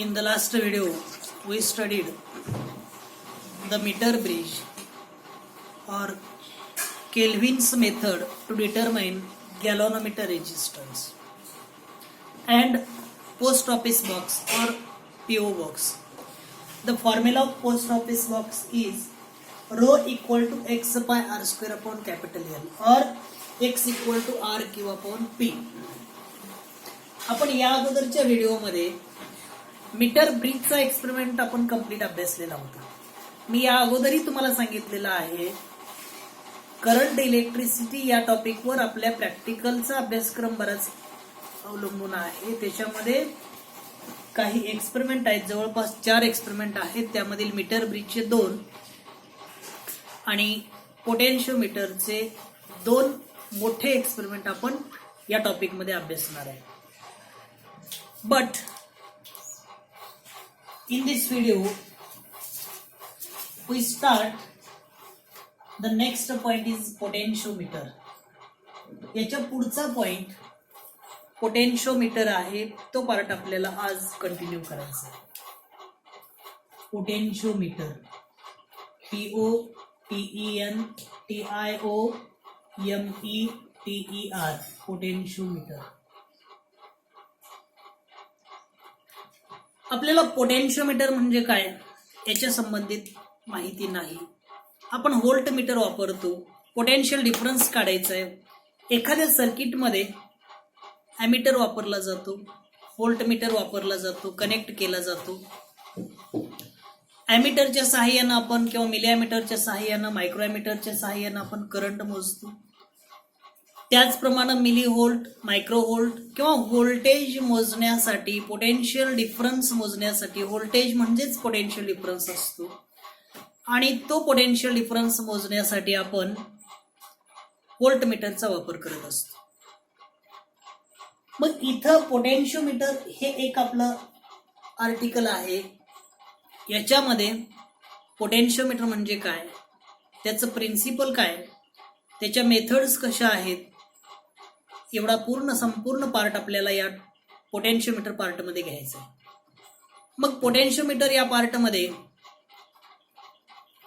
In the last video, we studied the meter bridge or Kelvin's method to determine galvanometer resistance and post office box or PO box. The formula of post office box is rho equal to x by r square upon capital L or x equal to r q upon p. आपण या अगोदरच्या व्हिडिओमध्ये metre ब्रिजचा experiment आपण complete अभ्यासलेला होता. मी या अगोदरही तुम्हाला सांगितलेलं आहे करंट इलेक्ट्रिसिटी या टॉपिकवर आपल्या प्रॅक्टिकलचा अभ्यासक्रम बराच अवलंबून आहे. त्याच्यामध्ये काही एक्सपेरिमेंट आहेत, जवळपास 4 एक्सपेरिमेंट आहेत. त्यामधील मीटर ब्रिजचे 2 आणि पोटेन्शियोमीटरचे 2 मोठे एक्सपेरिमेंट आपण या टॉपिकमध्ये अभ्यासणार आहे. But in this video we start the next point is potentiometer. याच्या पुढचा पॉइंट पोटेन्शियोमीटर आहे, तो पार्ट आपल्याला आज कंटिन्यू करायचा आहे. Potentiometer POTENTIOMETER potentiometer. आपल्याला पोटेन्शियोमीटर म्हणजे काय याच्या संबंधित माहिती नाही. आपण व्होल्ट मीटर वापरतो, पोटेन्शियल डिफरन्स काढायचा आहे. एखाद्या सर्किटमध्ये ॲमीटर वापरला जातो, व्होल्ट मीटर वापरला जातो, कनेक्ट केला जातो. ॲमीटरच्या सहाय्यानं आपण किंवा मिलीॲमीटरच्या सहाय्यानं, मायक्रोॲमीटरच्या सहाय्यानं आपण करंट मोजतो. त्याचप्रमाणे मिली व्होल्ट, मायक्रो व्होल्ट किंवा व्होल्टेज मोजण्यासाठी, पोटेन्शियल डिफरन्स मोजण्यासाठी, व्होल्टेज म्हणजेच पोटेन्शियल डिफरन्स असतो आणि तो पोटेन्शियल डिफरन्स मोजण्यासाठी आपण व्होल्ट मीटरचा वापर करत असतो. मग इथं पोटेन्शियोमीटर हे एक आपलं आर्टिकल आहे. याच्यामध्ये पोटेन्शियोमीटर म्हणजे काय, त्याचं प्रिन्सिपल काय, त्याच्या मेथड्स कशा आहेत, एवढा संपूर्ण पार्ट आपल्याला या पोटेन्शियोमीटर पार्टमध्ये घ्यायचा आहे. मग पोटेन्शियोमीटर या पार्टमध्ये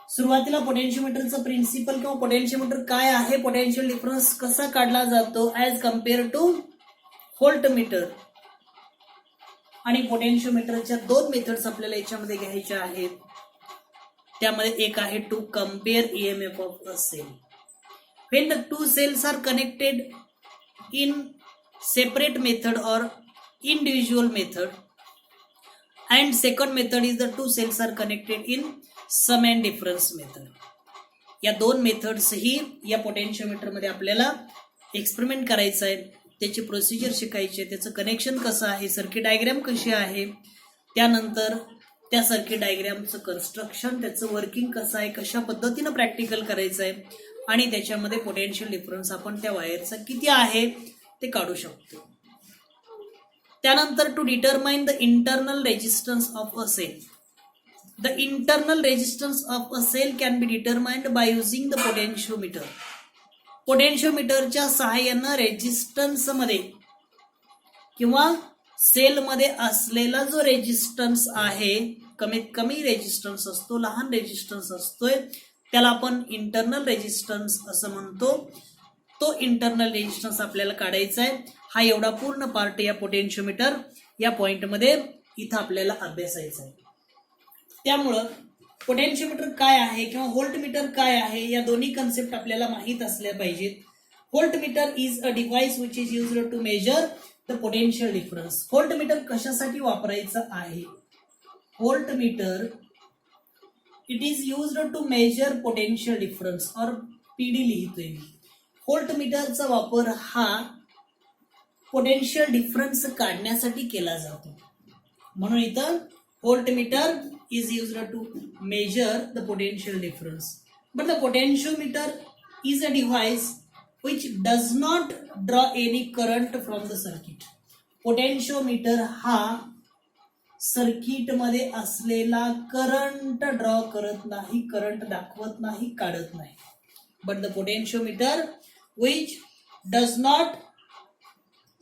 सुरुवातीला पोटेन्शियोमीटरचं प्रिन्सिपल किंवा पोटेन्शियोमीटर काय आहे, पोटेन्शियल डिफरन्स कसा काढला जातो as compare to volt meter, आणि पोटेन्शियोमीटरच्या 2 मेथड्स आपल्याला याच्यामध्ये घ्यायच्या आहेत. त्यामध्ये एक आहे to compare EMF of a cell. When the two cells are connected in separate method or individual method, and second method is the two cells are connected in sum and difference method. या 2 methods ही या potentiometer मध्ये आपल्याला experiment करायचं आहे. त्याची procedure शिकायची आहे, त्याचं कनेक्शन कसं आहे, सर्किट डायग्राम कशी आहे, त्यानंतर त्या सर्किट डायग्रामचं कन्स्ट्रक्शन, त्याचं वर्किंग कसं आहे, कशा पद्धतीनं प्रॅक्टिकल करायचं आहे आणि त्याच्यामध्ये पोटेन्शियल डिफरन्स आपण त्या वायरचा किती आहे ते काढू शकतो. त्यानंतर to determine the internal resistance of a cell. The internal resistance of a cell can be determined by using the potentiometer. पोटेन्शियोमीटरच्या सहाय्यानं रेजिस्टन्स मध्ये किंवा सेलमध्ये असलेला जो रेजिस्टन्स आहे, कमीत कमी रेजिस्टन्स असतो, लहान रेजिस्टन्स असतोय, त्याला आपण इंटरनल रेजिस्टन्स असं म्हणतो. तो इंटरनल रेजिस्टन्स आपल्याला काढायचा आहे. हा एवढा पूर्ण पार्ट या पोटेन्शियोमीटर या पॉइंटमध्ये इथं आपल्याला अभ्यासायचा आहे. त्यामुळं पोटेन्शियोमीटर काय आहे किंवा व्होल्ट मीटर काय आहे, या दोन्ही कन्सेप्ट आपल्याला माहीत असल्या पाहिजेत. Volt meter is a device which is used to measure the potential difference. Volt meter कशासाठी वापरायचं आहे? Volt meter it is used to measure potential difference or PD लिहितोय मी. व्होल्ट मीटरचा वापर हा पोटेन्शियल डिफरन्स काढण्यासाठी केला जातो. म्हणून इथं volt meter is used to measure the potential difference. But the potentiometer is a device which does not draw any current from the circuit. Potentiometer हा सर्किट मध्ये असलेला करंट ड्रॉ करत नाही, करंट दाखवत नाही, काढत नाही. But the potentiometer which does not,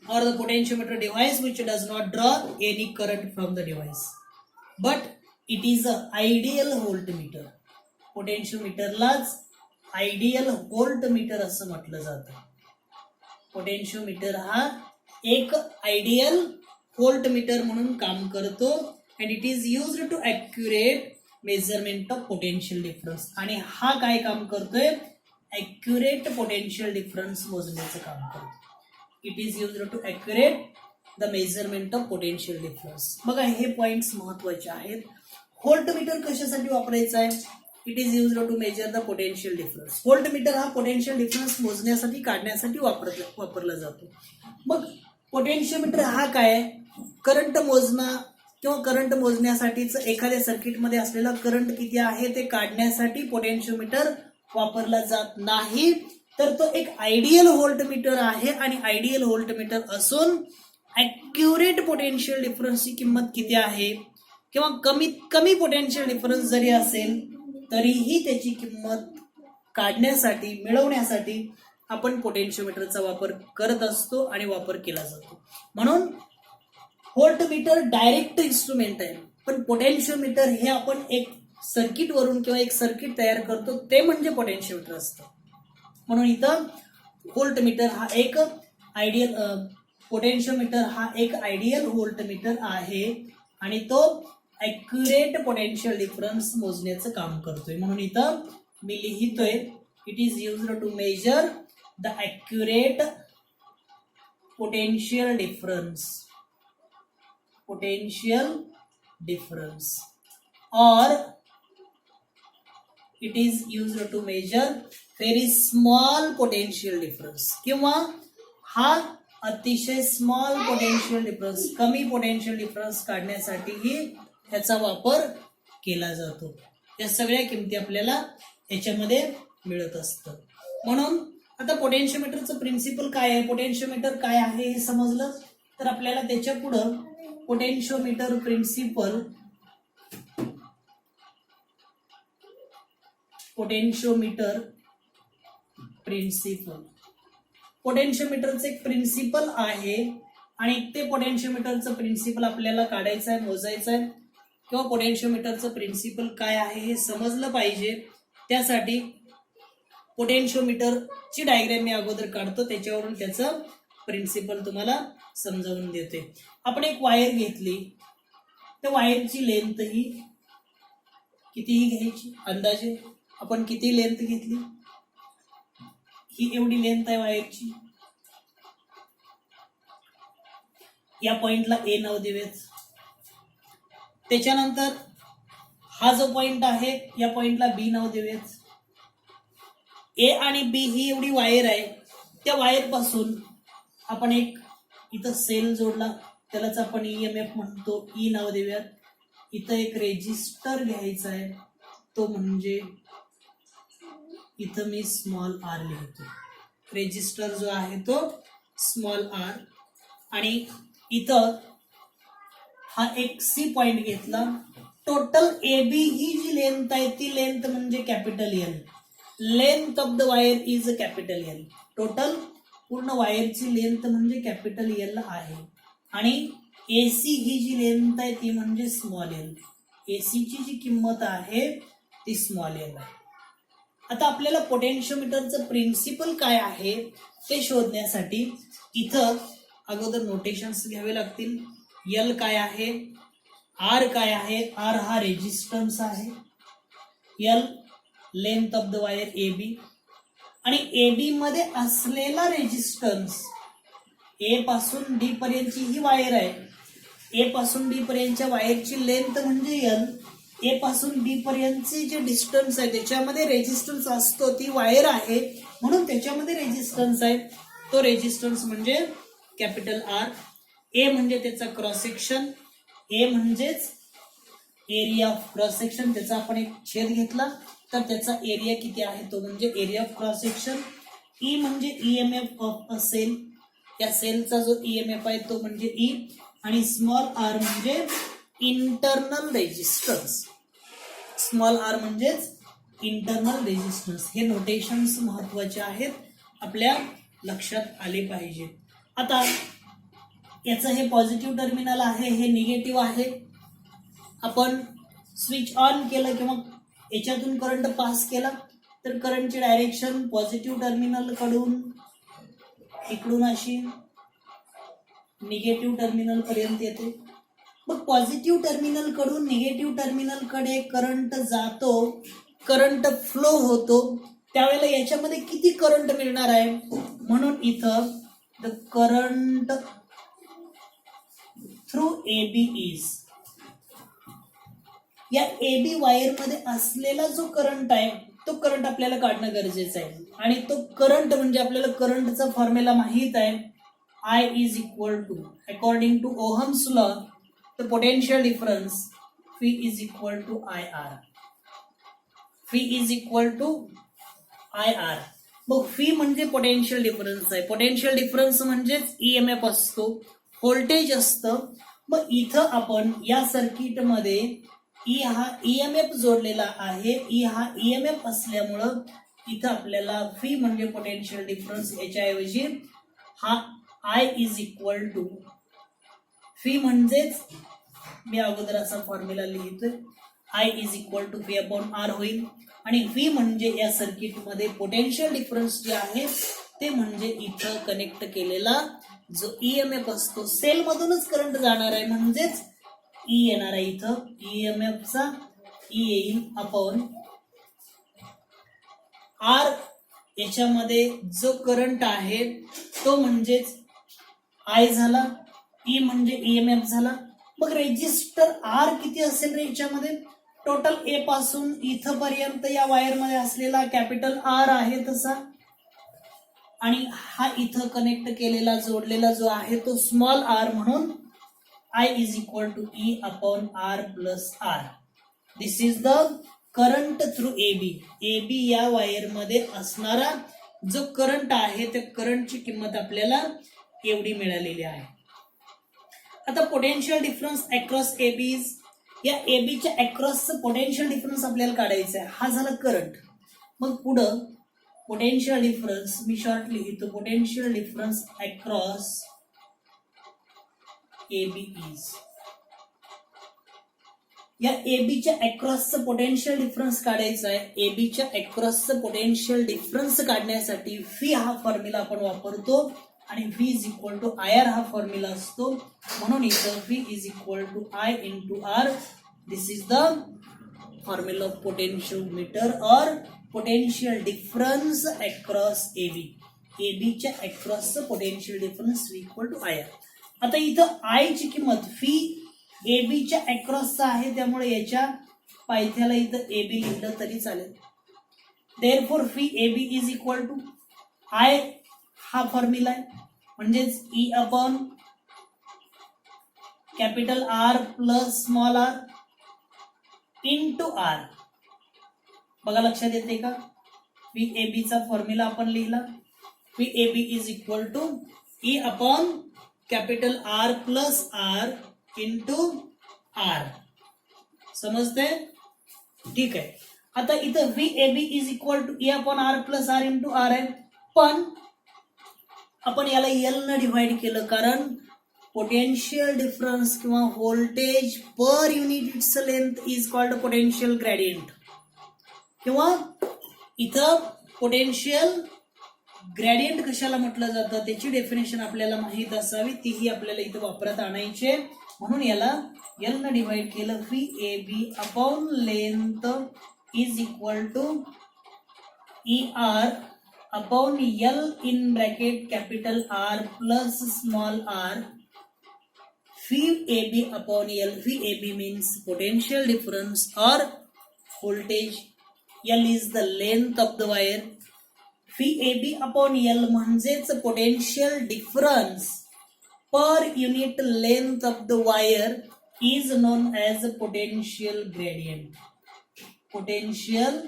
or the potentiometer device which does not draw any current from the device. But it is a ideal voltmeter. पोटेन्शियोमीटरलाच आयडियल व्होल्टमीटर असं म्हटलं जातं. पोटेन्शियोमीटर हा एक आयडियल व्होल्टमीटर म्हणून काम करतो and it is used to accurate measurement of potential difference. आणि हा काय काम करतोय? ॲक्युरेट पोटेन्शियल डिफरन्स मोजण्याचं काम करतो. It is used to accurate the measurement of potential difference. बघा हे पॉइंट्स महत्वाचे आहेत. व्होल्टमीटर कशासाठी वापरायचं आहे? It is used to measure the potential difference. Voltmeter हा पोटेन्शियल डिफरन्स मोजण्यासाठी काढण्यासाठी वापरला जातो. मग पोटेन्शियोमीटर हा काय? करंट मोजणं किंवा करंट मोजण्यासाठीच एखाद्या सर्किटमध्ये असलेला करंट किती आहे ते काढण्यासाठी पोटेन्शियोमीटर वापरला जात नाही. तर तो एक आयडियल व्होल्टमीटर आहे आणि आयडियल व्होल्टमीटर असून ॲक्युरेट पोटेन्शियल डिफरन्सची किंमत किती आहे किंवा कमीत कमी पोटेन्शियल डिफरन्स जरी असेल तरीही त्याची किंमत काढण्यासाठी मिळवण्यासाठी आपण पोटेन्शियोमीटरचा वापर करत असतो आणि वापर केला जातो. म्हणून व्होल्टमीटर डायरेक्ट इन्स्ट्रुमेंट आहे, पण पोटेन्शियोमीटर हे आपण एक सर्किट वरून किंवा एक सर्किट तयार करतो ते म्हणजे पोटेन्शियोमीटर असतं. म्हणून इथं व्होल्टमीटर हा एक आयडियल पोटेन्शियोमीटर हा एक आयडियल व्होल्टमीटर आहे आणि तो ॲक्युरेट पोटेन्शियल डिफरन्स मोजण्याचं काम करतोय. म्हणून इथं मी लिहितोय it is used to measure the accurate potential difference or it is used to measure very small potential difference. किंवा हा अतिशय स्मॉल पोटेन्शियल डिफरन्स कमी पोटेन्शियल डिफरन्स काढण्यासाठीही याचा वापर केला जातो. या सगळ्या किमती आपल्याला याच्यामध्ये मिळत असतं. म्हणून आता पोटेन्शियोमीटरचं प्रिन्सिपल काय आहे, पोटेन्शियोमीटर काय आहे हे समजलं तर आपल्याला त्याच्या पुढं पोटेन्शियोमीटर प्रिन्सिपल पोटेन्शियोमीटरचं एक प्रिन्सिपल आहे आणि ते पोटेन्शियोमीटरचं प्रिन्सिपल आपल्याला काढायचं आहे, मोजायचं आहे किंवा पोटेन्शियोमीटरचं प्रिन्सिपल काय आहे हे समजलं पाहिजे. त्यासाठी पोटेन्शियोमीटरची डायग्राम मी अगोदर काढतो, त्याच्यावरून त्याचं प्रिन्सिपल तुम्हाला समजावून देते. आपण एक वायर घेतली, त्या वायरची लेंथ ही कितीही घ्यायची. अंदाजे आपण किती लेंथ घेतली, ही एवढी लेंथ आहे वायरची. या पॉइंटला ए नाव देऊयात. त्याच्यानंतर हा जो पॉइंट आहे या पॉइंटला बी नाव देऊयात. ए आणि बी ही एवढी वायर आहे. त्या वायर पासून आपण एक इथं सेल जोडला, त्यालाच आपण ईएमएफ म्हणतो, ई नाव देऊयात. इथं एक रेजिस्टर घ्यायचा आहे, तो म्हणजे इथं मी स्मॉल आर लिहितो. रेजिस्टर जो आहे तो स्मॉल आर. आणि इथं हा एक सी पॉइंट घेतला. टोटल ए बी ही जी लेंथ आहे ती लेंथ म्हणजे capital L. Length of the wire is capital L. Total पूर्ण वायरची लेंथ म्हणजे कॅपिटल एल आहे. आणि एसी ही जी लेंथ आहे ती म्हणजे स्मॉल एल. एसीची जी किंमत आहे ती स्मॉल एल आहे. आता आपल्याला पोटेन्शियोमीटरचं प्रिन्सिपल काय आहे ते शोधण्यासाठी इथं अगोदर नोटेशन्स घ्यावे लागतील. एल काय आहे, आर काय आहे. आर हा रेजिस्टन्स आहे. L length of the wire A B. आणि ए बी मध्ये असलेला रेजिस्टन्स, ए पासून डी पर्यंतची ही वायर आहे. ए पासून डी पर्यंतच्या वायरची लेंथ म्हणजे एल. ए पासून बी पर्यंतचे जे डिस्टन्स आहे त्याच्यामध्ये रेजिस्टन्स असतो, ती वायर आहे म्हणून त्याच्यामध्ये रेजिस्टन्स आहे. तो रेजिस्टन्स म्हणजे कॅपिटल आर. ए म्हणजे त्याचा क्रॉस सेक्शन, ए म्हणजेच एरिया ऑफ क्रॉस सेक्शन. त्याचा आपण एक छेद घेतला तर त्याचा एरिया किती आहे तो म्हणजे area of cross section. E म्हणजे ईएमएफ ऑफ अ सेल. या सेलचा जो ईएमएफ आहे तो म्हणजे ई. आणि स्मॉल आर म्हणजे इंटरनल रेजिस्टन्स. स्मॉल आर म्हणजेच इंटरनल रेजिस्टन्स. हे नोटेशन्स महत्वाचे आहेत, आपल्या लक्षात आले पाहिजे. आता याचं हे पॉझिटिव्ह टर्मिनल आहे, हे निगेटिव्ह आहे. आपण स्विच ऑन केलं किंवा याच्यातून करंट पास केला तर करंटची डायरेक्शन पॉझिटिव्ह टर्मिनल कडून इकडून अशी निगेटिव्ह टर्मिनल पर्यंत येते. मग पॉझिटिव्ह टर्मिनल कडून निगेटिव्ह टर्मिनल कडे करंट जातो, करंट फ्लो होतो, त्यावेळेला याच्यामध्ये किती करंट मिळणार आहे, म्हणून इथं the current through AB is, या AB वायर मध्ये असलेला जो करंट आहे तो करंट आपल्याला काढणं गरजेचं आहे. आणि तो करंट म्हणजे आपल्याला करंटचा फॉर्म्युला माहित आहे, I is equal to, according to Ohm's law, the potential difference phi is equal to IR. phi is equal to IR. मग phi म्हणजे पोटेन्शियल डिफरन्स आहे. पोटेन्शियल डिफरन्स म्हणजेच EMF असतो, व्होल्टेज असतं. मग इथं आपण या सर्किटमध्ये E हा EMF जोडलेला आहे. E हा EMF असल्यामुळं इथं आपल्याला phi म्हणजे पोटेन्शियल डिफरन्स, याच्याऐवजी हा I is equal to, phi म्हणजेच मी अगोदर असा फॉर्म्युला लिहितोय, I is equal to phi upon R होईल. आणि phi म्हणजे या सर्किटमध्ये पोटेन्शियल डिफरन्स जे आहे ते म्हणजे इथं कनेक्ट केलेला जो EMF असतो, सेल मधूनच करंट जाणार आहे म्हणजेच E येणार आहे. इथं EMF चा E येईल अपॉन R, याच्यामध्ये जो करंट आहे तो म्हणजेच I झाला, E म्हणजे EMF झाला. मग रेजिस्टर R किती असेल रे याच्यामध्ये, टोटल A पासून इथं पर्यंत या वायर मध्ये असलेला कॅपिटल R आहे तसा, आणि हा इथं कनेक्ट केलेला जोडलेला जो आहे तो स्मॉल r, म्हणून I is equal to E upon R plus R. This is the current through AB. AB या वायर मध्ये असणारा जो करंट आहे त्या करंटची किंमत आपल्याला एवढी मिळालेली आहे. आता पोटेन्शियल डिफरन्स अक्रॉस एबीज, या एबीच्या अक्रॉसचं पोटेन्शियल डिफरन्स आपल्याला काढायचं आहे. हा झाला करंट. मग पुढं पोटेन्शियल डिफरन्स मी शॉर्ट लिहितो, potential difference across AB is, या एबीच्या अक्रॉसचं पोटेन्शियल डिफरन्स काढायचं आहे. एबीच्या अक्रॉसचं पोटेन्शियल डिफरन्स काढण्यासाठी phi हा फॉर्म्युला आपण वापरतो आणि V is equal to IR हा फॉर्म्युला असतो, म्हणून इथं V is equal to I into R. This is the formula of potentiometer और पोटेन्शियल डिफरन्स अक्रॉस AB. एबीच्या अक्रॉसचं potential difference V equal to IR. आता इथं I ची किंमत phi एबीच्या अक्रॉसचा आहे, त्यामुळे याच्या पायथ्याला इथं AB लिहिलं तरी चालेल. Therefore phi AB is equal to I हा फॉर्म्युला आहे, म्हणजेच E upon capital R plus small r into R. बघा लक्षात येते का, phi AB चा फॉर्म्युला आपण लिहिला, phi AB is equal to E upon capital R plus R into R. समजते? ठीक आहे. आता इथं V AB is equal to E upon R plus R into R आहे, पण आपण याला L न डिवाइड केलं, कारण पोटेन्शियल डिफरन्स किंवा voltage per unit its length is called potential gradient, किंवा इथं पोटेन्शियल ग्रेडियंट कशाला म्हटलं जातं त्याची डेफिनेशन आपल्याला माहित असावी, तीही आपल्याला इथं वापरात आणायची, म्हणून याला L न डिवाइड केलं. phi AB upon length is equal to ER upon L in bracket capital R plus small r. phi AB upon L. phi AB means potential difference or voltage. L is the length of the wire. phi AB upon L म्हणजेच potential difference per unit length of the wire is known as potential gradient. Potential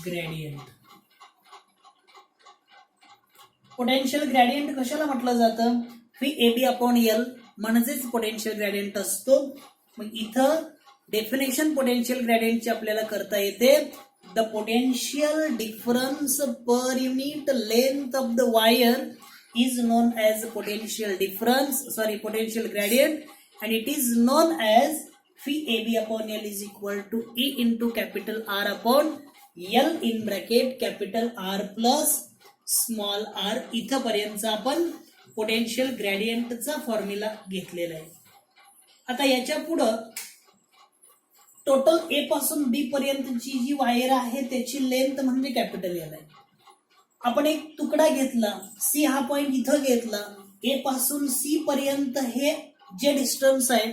gradient. Potential gradient कशाला म्हटलं जातं, phi AB upon L म्हणजेच potential gradient असतो. मग इथं definition potential ग्रेडियंटची आपल्याला करता येते, the potential difference per unit length of the wire is non as potential difference, sorry potential gradient. and it is known as phi AB upon L is equal to E into capital R upon L in bracket capital R plus small r. इथपर्यंतचा आपण potential ग्रेडियंटचा formula घेतलेला आहे. आता याच्या पुढं total A पासून बी पर्यंतची जी wire आहे त्याची लेंथ म्हणजे कॅपिटल एल आहे. आपण एक तुकडा घेतला, सी हा पॉइंट इथं घेतला, ए पासून सी पर्यंत हे जे डिस्टन्स आहे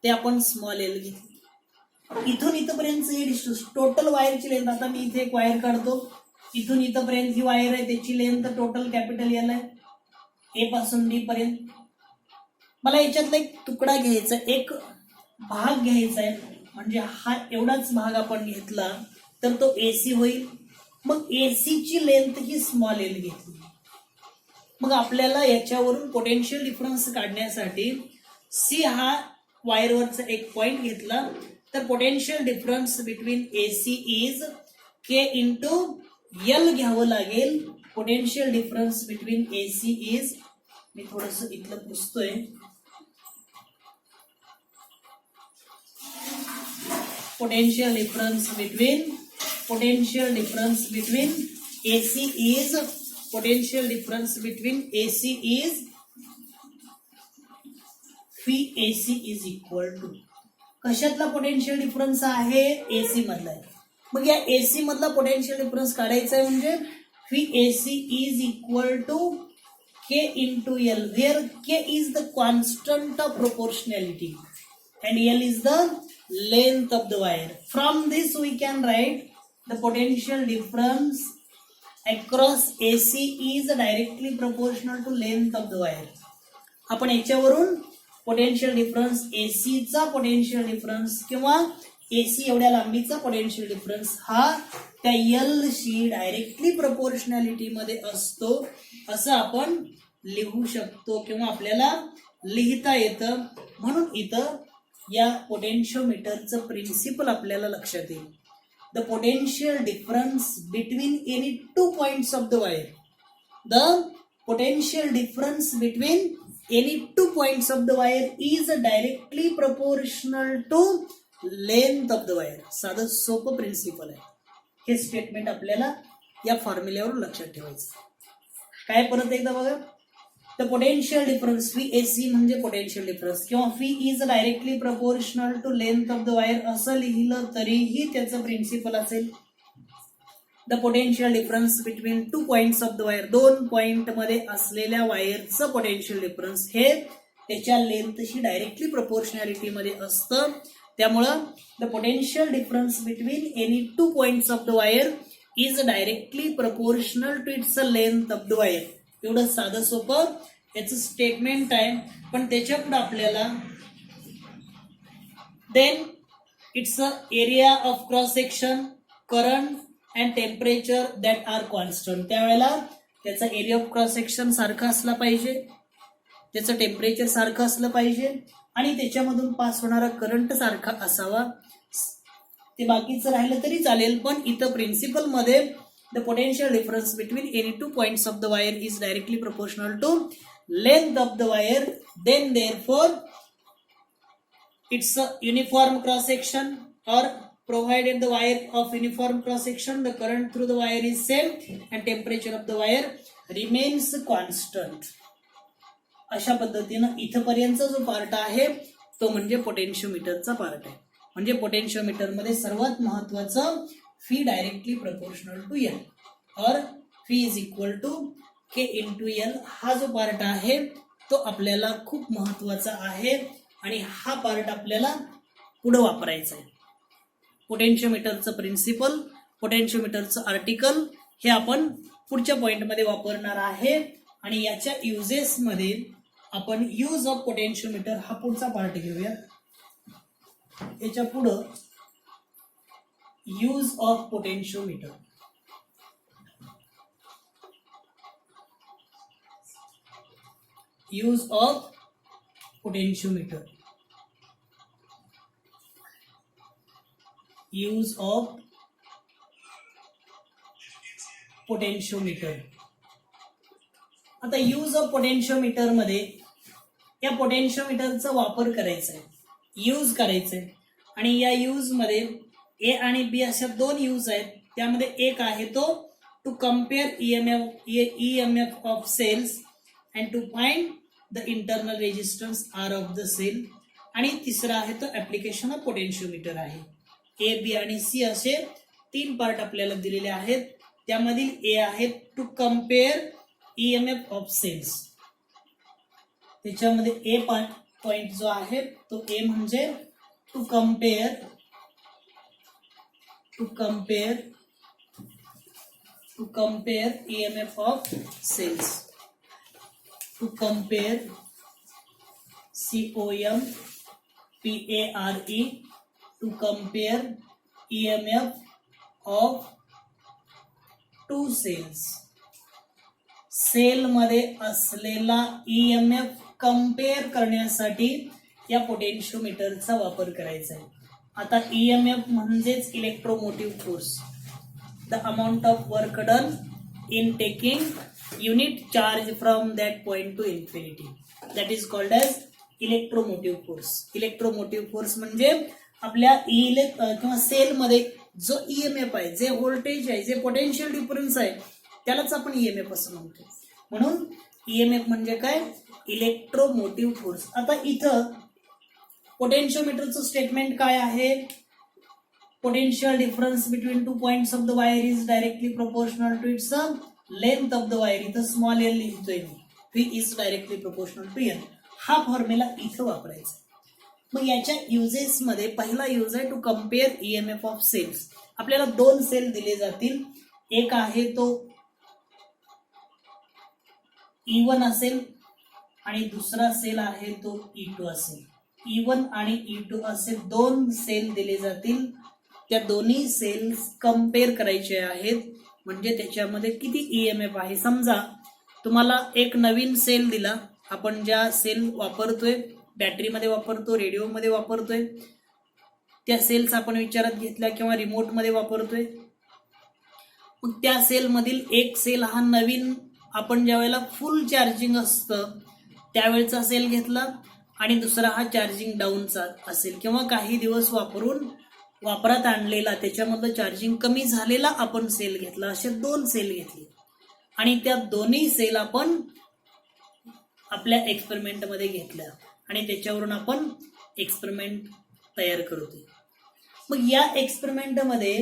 ते आपण स्मॉल एल घेतले. इथून इथपर्यंत हे डिस्टन्स टोटल वायरची लेंथ. आता मी इथे एक वायर काढतो, इथून इथपर्यंत ही वायर आहे त्याची लेंथ टोटल कॅपिटल एल आहे, ए पासून बी पर्यंत. मला याच्यातला एक तुकडा घ्यायचा, एक भाग घ्यायचा आहे, म्हणजे हा एवढाच भाग आपण घेतला तर तो एसी होईल. मग एसी ची लेंथ ही स्मॉल एल घेतली. मग आपल्याला याच्यावरून पोटेन्शियल डिफरन्स काढण्यासाठी सी हा वायरवरचा एक पॉइंट घेतला तर potential difference between AC is K into L घ्यावं लागेल. Potential difference between AC is, मी थोडस इथलं पुसतोय, potential difference between AC is potential difference between AC is phi AC is equal to कशातला पोटेन्शियल डिफरन्स आहे, एसी मधला आहे. मग या एसी मधला पोटेन्शियल डिफरन्स काढायचा आहे म्हणजे phi AC is equal to K into L, where K is the constant of proportionality and L is the length of the wire. From this we can write the potential difference across AC is directly proportional to length of the wire. आपण याच्यावरून potential difference AC चा potential difference किंवा AC एवढ्या लांबीचा potential difference हा त्या L शी directly proportionality मध्ये असतो असं आपण लिहू शकतो किंवा आपल्याला लिहिता येतं. म्हणून इथं या पोटेन्शियोमीटरचं प्रिन्सिपल आपल्याला लक्षात येईल. The potential difference between any two points of the wire, the potential difference between any two points of the wire is directly proportional to length of the wire. साधं सोपं प्रिन्सिपल आहे. हे स्टेटमेंट आपल्याला या फॉर्म्युल्यावर लक्षात ठेवायचं. काय परत एकदा बघा, the potential difference phi AC म्हणजे पोटेन्शियल डिफरन्स किंवा phi is directly proportional to length of the wire असं लिहिलं तरीही त्याचं प्रिन्सिपल असेल. The potential difference between two points of the wire, दोन पॉइंट मध्ये असलेल्या वायरचं पोटेन्शियल डिफरन्स हे त्याच्या लेंथशी डायरेक्टली प्रपोर्शनॅलिटी मध्ये असतं. त्यामुळं the potential difference between any two points of the wire is directly proportional to its length of the wire. एवढं साधं सोपं याचं स्टेटमेंट आहे. पण त्याच्या पुढे आपल्याला then it's a area of cross section, current and temperature that are constant. त्यावेळेला त्याचा एरिया ऑफ क्रॉस सेक्शन सारखा असला पाहिजे, त्याचं टेम्परेचर सारखं असलं पाहिजे आणि त्याच्यामधून पास होणारा करंट सारखा असावा. ते बाकीचं राहिलं तरी चालेल, पण इथं प्रिन्सिपल मध्ये the potential difference between any two points of the wire is directly proportional to length of the wire. Then therefore it's a uniform cross section, or provided the wire of uniform cross section the current through the wire is same and temperature of the wire remains constant. अशा पद्धतीनं इथपर्यंतचा जो part आहे तो म्हणजे पोटेन्शियोमीटरचा part आहे. म्हणजे potentiometer मध्ये सर्वात महत्वाचं phi directly proportional to L और phi is equal to K into L हा जो पार्ट आहे तो आपल्याला खूप महत्वाचा आहे आणि हा पार्ट आपल्याला पुढे वापरायचा आहे. पोटेन्शियोमीटरचं प्रिन्सिपल, पोटेन्शियोमीटरचं आर्टिकल हे आपण पुढच्या पॉइंटमध्ये वापरणार आहे आणि याच्या युजेस मध्ये आपण यूज ऑफ पोटेन्शियोमीटर हा पुढचा पार्ट घेऊया. याच्या पुढं use of potentiometer. Use of potentiometer. Use of potentiometer. आता यूज ऑफ पोटेन्शियोमीटर मध्ये या पोटेन्शियोमीटरचा वापर करायचा आहे, यूज करायचा आहे. आणि या यूज मध्ये ए आणि बी अशा दोन यूज आहेत. त्यामध्ये एक आहे तो to compare EMF of cells and to find the internal resistance r of the cell. आणि तिसरा आहे तो ऍप्लिकेशन ऑफ पोटेन्शियोमीटर आहे. ए बी आणि सी असे तीन पार्ट आपल्याला दिलेले आहेत. त्यामधील ए आहे to compare EMF of cells. त्याच्यामध्ये ए पॉइंट जो आहे तो ए म्हणजे to compare EMF of cells, to compare COMPARE, to compare EMF of two cells. Cell मध्ये असलेला EMF कम्पेअर करण्यासाठी या पोटेन्शियोमीटरचा वापर करायचा आहे. आता EMF म्हणजेच electromotive force, the amount of work done in taking unit charge from that point to infinity, that is called as electromotive force. Electromotive force म्हणजे आपल्या किंवा सेल मध्ये जो EMF आहे, जे व्होल्टेज आहे, जे पोटेन्शियल डिफरन्स आहे, त्यालाच आपण EMF असं म्हणतो. म्हणून EMF म्हणजे काय? Electromotive force. आता इथं पोटेन्शियोमीटरचं स्टेटमेंट काय आहे? Potential difference between 2 points of the wire is directly proportional to its length of the wire. इथं स्मॉल एल लिहितोय मी. V is directly proportional to N. हा फॉर्म्युला इथं वापरायचा. मग याच्या युजेस मध्ये पहिला यूज आहे to compare EMF of cells. आपल्याला दोन सेल दिले जातील. एक आहे तो E1 असेल आणि दुसरा सेल आहे तो E2 असेल. E1 आणि E2 असे दोन सेल दिले जातील. त्या दोन्ही सेल्स कम्पेअर करायचे आहेत. म्हणजे त्याच्यामध्ये किती EMF आहे. समजा तुम्हाला एक नवीन सेल दिला. आपण ज्या सेल वापरतोय, बॅटरीमध्ये वापरतो, रेडिओमध्ये वापरतोय, त्या सेल्स आपण विचारात घेतल्या किंवा रिमोटमध्ये वापरतोय. मग त्या सेल मधील एक सेल हा नवीन, आपण ज्या वेळेला फुल चार्जिंग असतं त्यावेळेचा सेल घेतला आणि दुसरा हा चार्जिंग डाऊनचा असेल किंवा काही दिवस वापरात आणलेला, त्याच्यामधलं चार्जिंग कमी झालेला आपण सेल घेतला. असे दोन सेल घेतले आणि त्या दोन्ही सेल आपण आपल्या एक्सपेरिमेंटमध्ये घेतल्या आणि त्याच्यावरून आपण एक्सपेरिमेंट तयार करतोय. मग या एक्सपेरिमेंटमध्ये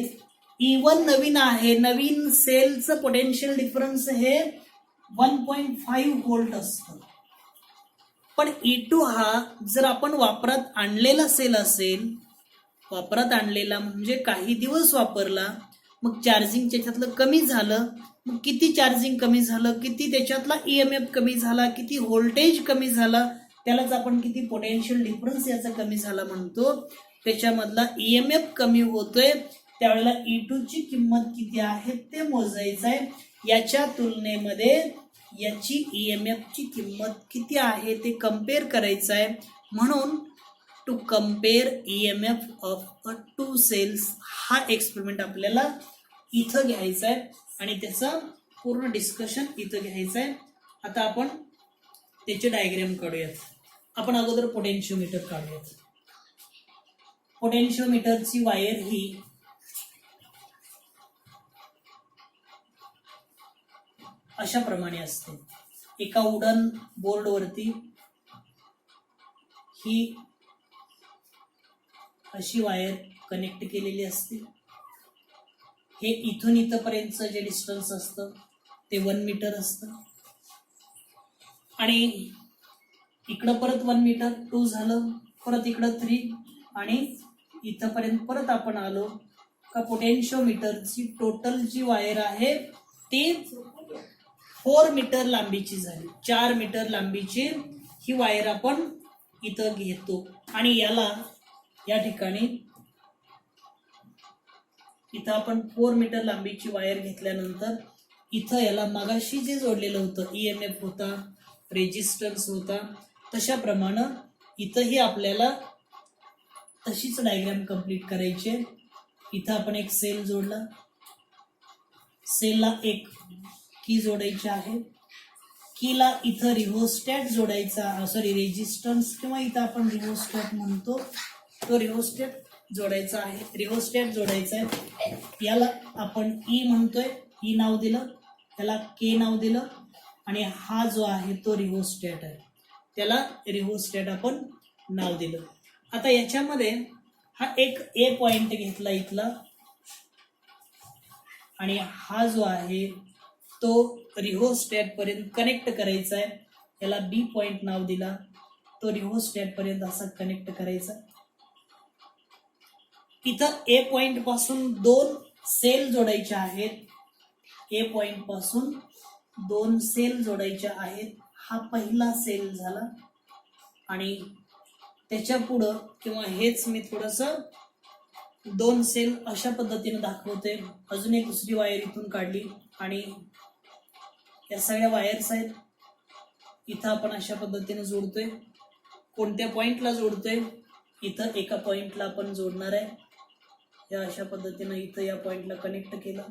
E1 नवीन आहे. नवीन सेलचं पोटेन्शियल डिफरन्स हे 1.5 व्होल्ट असतं. पण E2 हा जर आपण वापरात आणलेला सेल असेल, वापरात आणलेला म्हणजे काही दिवस वापरला, मग चार्जिंग त्याच्यातलं कमी झालं. मग किती चार्जिंग कमी झालं, किती त्याच्यातला EMF कमी झाला, किती व्होल्टेज कमी झाला, त्यालाच आपण किती पोटेन्शियल डिफरन्स याचा कमी झाला म्हणतो. त्याच्यामधला EMF कमी होतोय त्यावेळेला E2 ची किंमत किती आहे ते मोजायचं आहे. याच्या तुलनेमध्ये याची EMF ची किंमत किती आहे ते कम्पेअर करायचं आहे. म्हणून to compare EMF of two cells हा एक्सपेरिमेंट आपल्याला इथं घ्यायचा आहे आणि त्याचं पूर्ण डिस्कशन इथं घ्यायचं आहे. आता आपण त्याचे डायग्राम काढूयात. आपण अगोदर पोटेन्शियोमीटर काढूयात. पोटेन्शियोमीटरची वायर ही अशा प्रमाणे असते. एका वुडन बोर्ड वरती ही अशी वायर कनेक्ट केलेली असते. हे इथून इथपर्यंतचं जे डिस्टन्स असतं ते 1 मीटर असतं आणि इकडं परत 1 मीटर, 2 झालं, परत इकडं 3 आणि इथपर्यंत परत आपण आलो का पोटेन्शियोमीटरची टोटल जी वायर आहे ती 4 मीटर लांबीची झाली. 4 मीटर लांबीची ही वायर आपण इथं घेतो आणि याला या ठिकाणी इथं आपण 4 मीटर लांबीची वायर घेतल्यानंतर इथं याला मगाशी जे जोडलेलं होतं EMF होता, रेजिस्टन्स होता, तशा प्रमाणे इथंही आपल्याला तशीच डायग्राम कंप्लीट करायची. इथं आपण एक सेल जोडला, सेलला एक की जोडायची आहे. कीला इथं रिहोस्टॅट जोडायचा, सॉरी रेजिस्टन्स किंवा इथं आपण रिहोस्टॅट म्हणतो, तो रिहोस्टॅट जोडायचा आहे, रिहोस्टॅट जोडायचा आहे. याला आपण ई म्हणतोय, ई नाव दिलं, त्याला के नाव दिलं, आणि हा जो आहे तो रिहोस्टॅट आहे, त्याला रिहोस्टॅट आपण नाव दिलं. आता याच्यामध्ये हा एक ए पॉइंट घेतला इथला, आणि हा जो आहे तो रिहोस्टॅट पर्यंत कनेक्ट करायचा आहे, याला बी पॉइंट नाव दिला, तो रिहोस्टॅट पर्यंत असा कनेक्ट करायचा. इथं ए पॉइंट पासून 2 सेल जोडायचे आहेत, ए पॉइंट पासून 2 सेल जोडायच्या आहेत. हा पहिला सेल झाला, आणि त्याच्या पुढं किंवा हेच मी थोडस 2 सेल अशा पद्धतीने दाखवते. अजून एक दुसरी वायर इथून काढली, आणि या सगळ्या वायर्स आहेत, इथं आपण अशा पद्धतीने जोडतोय. कोणत्या पॉइंटला जोडतोय? इथं एका पॉइंटला आपण जोडणार आहे. या अशा पद्धतीने इथं या पॉइंटला कनेक्ट केलं,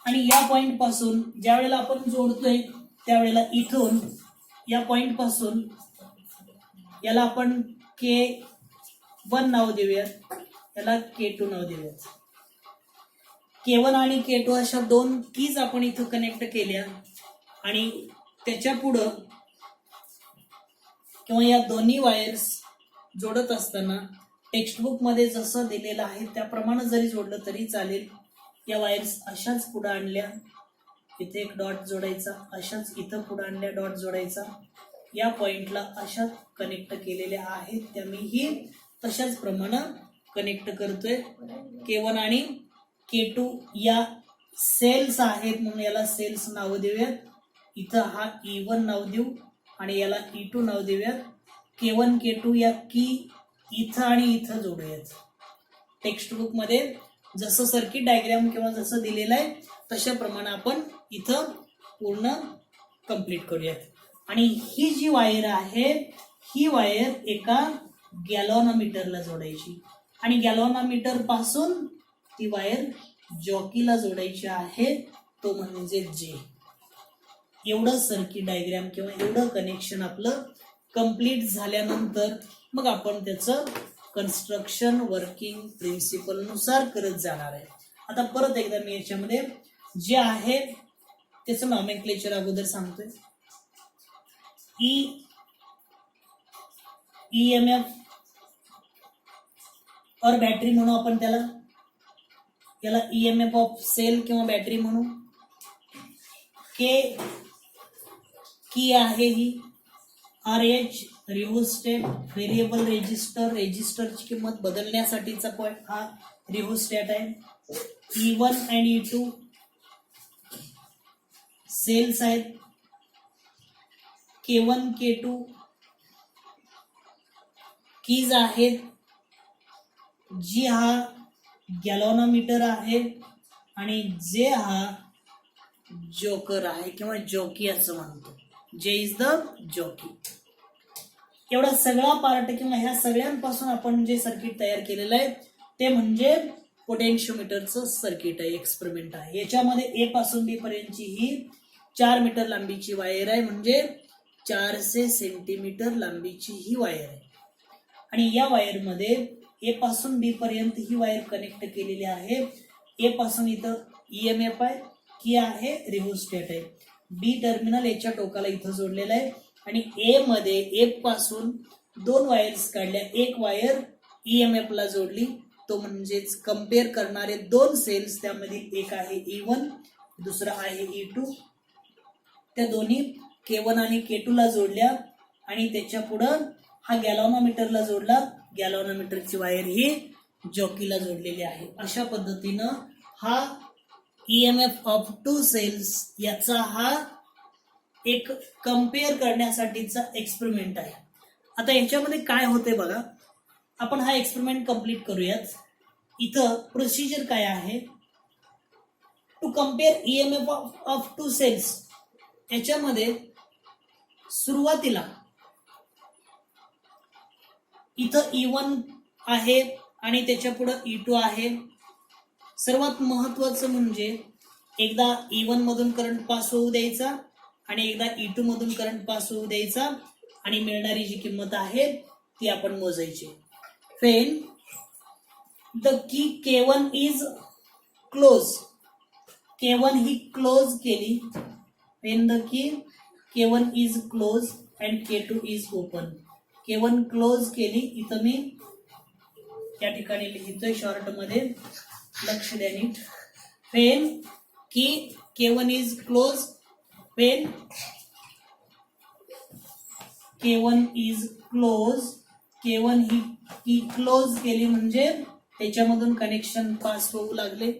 आणि या पॉइंट पासून ज्या वेळेला आपण जोडतोय त्यावेळेला इथून या पॉइंट पासून याला आपण K1 नाव देऊयात, याला K2 नाव देऊयात. K1 आणि K2 अशा 2 कीज आपण इथं कनेक्ट केल्या, आणि त्याच्या पुढं किंवा या दोन्ही वायर्स जोडत असताना टेक्स्टबुक मध्ये जसं दिलेलं आहे त्याप्रमाणे जरी जोडलं तरी चालेल. या वायर्स अशाच पुढे आणल्या, इथे एक डॉट जोडायचा, अशाच इथं पुढे आणल्या, डॉट जोडायचा. या पॉइंटला अशाच कनेक्ट केलेल्या आहेत, त्या मीही तशाच प्रमाणे कनेक्ट करतोय. K1 आणि K2 या सेल्स आहेत, म्हणून याला सेल्स नाव देऊयात. इथं हा E1 नाव देऊ, आणि याला E2 नाव देऊयात. K1 K2 या की इथं आणि इथं जोडूयात. टेक्स्टबुक मध्ये जसं सर्किट डायग्राम किंवा जसं दिलेलं आहे तशा प्रमाणे आपण इथं पूर्ण कंप्लीट करूयात. आणि ही जी वायर आहे ही वायर एका गॅल्व्हनोमीटरला जोडायची, आणि गॅल्व्हनोमीटर पासून ती वायर जॉकीला जोडायची आहे, तो म्हणजे जे. एवढं सर्किट डायग्राम किंवा एवढं कनेक्शन आपलं कंप्लीट झाल्यानंतर मग आपण त्याचं कन्स्ट्रक्शन वर्किंग प्रिन्सिपल नुसार करत जाणार आहे. आता परत एकदा मी याच्यामध्ये जे आहे त्याचं नॉमेनक्लेचर अगोदर सांगतोय. EMF और बॅटरी म्हणू आपण त्याला, याला EMF ऑफ सेल किंवा बॅटरी म्हणू. की आहे ही RH रिहोस्टॅट, व्हेरिएबल रेजिस्टर, रेजिस्टरची किंमत बदलण्यासाठीचा पॉइंट हा रिहोस्टॅट आहे. E1 आणि E2 सेल्स आहेत. K1 K2 कीज आहेत. जी हा गॅल्व्हनोमीटर आहे, आणि जे हा जोकर आहे किंवा जॉकी असं म्हणतो. जे इज द जॉकी. एवढा सगळा पार्ट किंवा ह्या सगळ्यांपासून आपण जे सर्किट तयार केलेलं आहे ते म्हणजे पोटेन्शियोमीटरचं सर्किट आहे, एक्सपेरिमेंट आहे. याच्यामध्ये ए पासून बी पर्यंतची ही 4 मीटर लांबीची वायर आहे, म्हणजे 400 सेंटीमीटर लांबीची ही वायर आहे. आणि या वायरमध्ये ए पासून बी पर्यंत ही वायर कनेक्ट केलेली आहे. ए पासून इथं EMF आहे, की आहे रिहोस्टॅट आहे. बी टर्मिनल याच्या टोकाला इथं जोडलेलं आहे, आणि ए मध्ये 1 पासून 2 वायर्स काढल्या. एक वायर EMF ला जोडली, तो म्हणजेच कम्पेअर करणारे 2 सेल्स, त्यामधील एक आहे E1, दुसरा आहे E2. त्या दोन्ही K1 आणि K2 ला जोडल्या, आणि त्याच्या पुढं हा गॅल्व्हनोमीटरला जोडला. गॅल्व्हनोमीटरची वायर ही जॉकीला जोडलेली आहे. अशा पद्धतीनं हा EMF ऑफ 2 सेल्स याचा हा एक कम्पेअर करण्यासाठीचा एक्सपेरिमेंट आहे. आता याच्यामध्ये काय होते बघा, आपण हा एक्सपेरिमेंट कंप्लीट करूयात. इथं प्रोसिजर काय आहे, to compare EMF of 2 cells. याच्यामध्ये सुरुवातीला इथं E1 आहे आणि त्याच्या पुढे E2 आहे. सर्वात महत्वाचं म्हणजे एकदा E1 मधून करंट पास होऊ द्यायचा आणि एकदा E2 मधून करंट पास होऊ द्यायचा आणि मिळणारी जी किंमत आहे ती आपण मोजायची. Wien the key K1 is close, K1 ही क्लोज केली, when the key K1 is close and K2 is open. K1 close केली, इथं मी या ठिकाणी लिहितोय शॉर्ट मध्ये, लक्ष द्या नीट. वेन की K1 is close, Wien K1 is close, K1 ही की क्लोज केली म्हणजे त्याच्यामधून कनेक्शन पास होऊ लागले.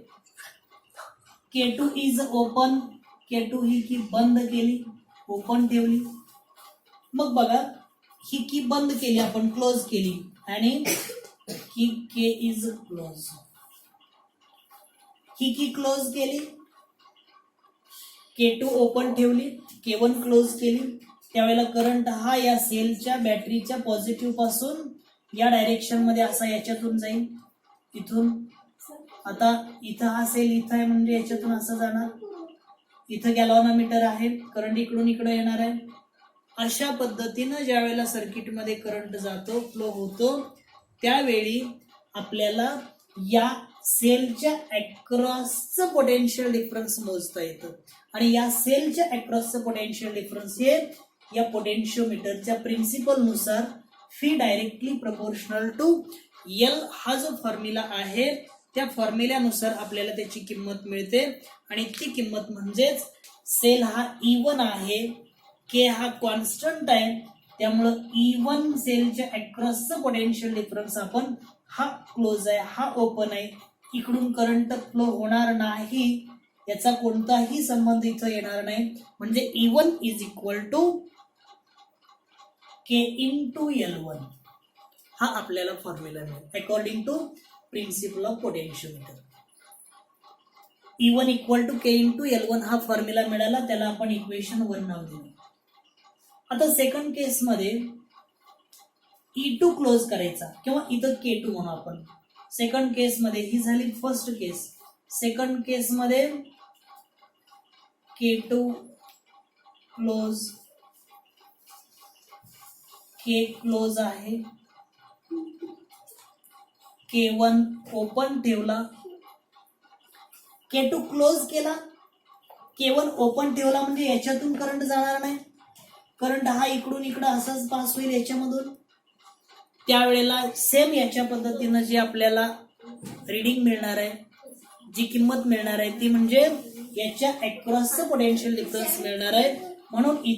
K2 इज ओपन, K2 ही की बंद केली, ओपन ठेवली. मग बघा, ही की बंद केली आपण, क्लोज केली, आणि की K इज क्लोज, ही की क्लोज केली, K2 ओपन ठेवली, K1 क्लोज केली. त्यावेळेला करंट हा या सेलच्या बॅटरीच्या पॉझिटिव्ह पासून या डायरेक्शन मध्ये असा याच्यातून जाईल, इथून. आता इथं हा सेल इथं आहे म्हणजे याच्यातून असं जाणार, इथं गॅल्व्हॅनोमीटर आहे, करंट इकडून इकडे येणार आहे. अशा पद्धतीनं ज्या वेळेला सर्किटमध्ये करंट जातो, फ्लो होतो, त्यावेळी आपल्याला या सेलच्या अक्रॉसचं पोटेन्शियल डिफरन्स मोजता येतं. आणि या सेलच्या अक्रॉसचं पोटेन्शियल डिफरन्स हे या पोटेन्शियोमीटरच्या प्रिन्सिपल नुसार phi directly proportional to L हा जो फॉर्म्युला आहे त्या फॉर्म्युल्यानुसार आपल्याला त्याची किंमत मिळते. आणि ती किंमत म्हणजेच सेल हा E1 आहे, K हा कॉन्स्टंट आहे, त्यामुळं E1 सेलच्या अक्रॉसचं पोटेन्शियल डिफरन्स आपण, हा क्लोज आहे, हा ओपन आहे, इकडून करंट फ्लो होणार नाही, याचा कोणताही संबंध इथं येणार नाही. म्हणजे E1 is equal to K into L1 हा आपल्याला फॉर्म्युला मिळेल according to principle of potentiometer. E1 equal to K into L1 हा फॉर्म्युला मिळाला, त्याला आपण इक्वेशन 1 नाव दिलं. आता सेकंड केस मध्ये E2 क्लोज करायचा, किंवा इथं K2 म्हणू आपण. सेकंड केस मध्ये ही झाली फर्स्ट केस. सेकंड केस मध्ये K2 क्लोज, K क्लोज आहे, K1 ओपन ठेवला, K2 क्लोज केला, K1 ओपन ठेवला म्हणजे याच्यातून करंट जाणार नाही, करंट हा इकडून इकडं असाच पास होईल याच्यामधून. त्यावेळेला सेम याच्या पद्धतीनं जे आपल्याला रीडिंग मिळणार आहे, जी किंमत मिळणार आहे ती म्हणजे याच्या अक्रॉसचं पोटेन्शियल डिफरन्स मिळणार आहे. म्हणून